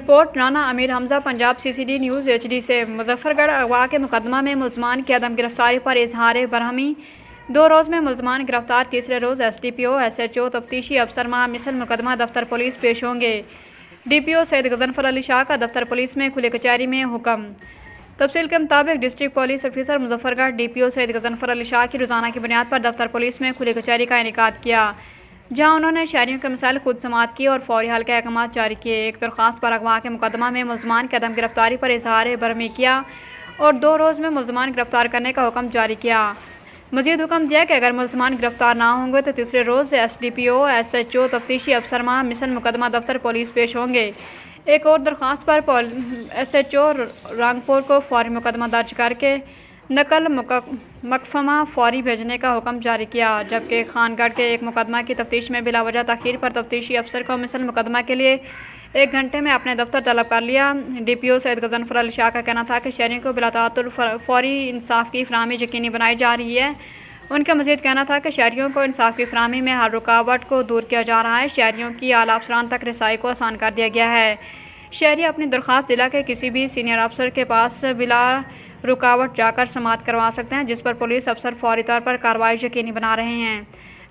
Report Rana Amir Hamza, Punjab CCD news HD से। मुजफ्फरगढ़ अगवा के मुकदमा में मुलजमान की अदम गिरफ्तारी पर इजहार बरहमी। 2 रोज़ में मुलजमान गिरफ्तार। तीसरे रोज़ SDPO SHO तफ्तीशी अफसर माह मिसल मुकदमा दफ्तर पुलिस पेश होंगे। DPO सैयद गजनफर अली शाह का दफ्तर पुलिस में खुली कचहरी में हुक्म। तफसील के मुताबिक district police officer Muzaffargarh DPO Syed Ghazanfar Ali Shah की रोज़ाना की बुनियाद पर दफ्तर पुलिस में खुली कचहरी का इनेकाद किया, जहां उन्होंने शहरियों के मसाइल खुद समाअत किए और फौरी हल के अहकाम जारी किए। एक दरख्वास्त पर अगवा के मुकदमा में मुलजमान की अदम गिरफ्तारी पर इजहार बरहमी किया और 2 रोज़ में मुलजमान गिरफ्तार करने का हुक्म जारी किया। मजीद हुक्म दिया कि अगर मुलजमान गिरफ्तार ना होंगे तो तीसरे रोज़ SDPO SHO तफ्तीशी अफसर माह मिसल मुकदमा दफ्तर पुलिस पेश होंगे। एक और दरख्वास्त पर SHO रांगपुर को फौरी मुकदमा दर्ज करके नकल मकफमा फौरी भेजने का हुक्म जारी किया, जबकि खानगढ़ के एक मुकदमा की तफ्तीश में बिलावजह ताख़ीर पर तफ्तीशी अफसर को मिसल मुकदमा के लिए 1 घंटे में अपने दफ्तर तलब कर लिया। DPO सैयद गजनफर अली शाह का कहना था कि शहरियों को बिलातातुल फौरी इंसाफ की फराहमी यकीनी बनाई जा रही है। उनका मजीद कहना था कि शहरियों को इंसाफ की फराहमी में हर रुकावट को दूर किया जा रहा है। शहरियों की आला अफसरान तक रसाई को आसान कर दिया गया है। शहरी अपनी दरख्वास्त जिला के किसी भी सीनियर अफसर के पास बिला रुकावट जाकर समाअत करवा सकते हैं, जिस पर पुलिस अफसर फौरी तौर पर कार्रवाई यकीनी बना रहे हैं।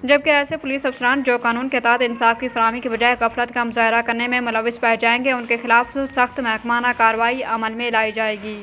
जबकि ऐसे पुलिस अफसरान जो कानून के तहत इंसाफ की फराहमी के बजाय गफलत का मुजाहरा करने में मुलविस पाए जाएंगे, उनके खिलाफ सख्त महकमाना कार्रवाई अमल में लाई जाएगी।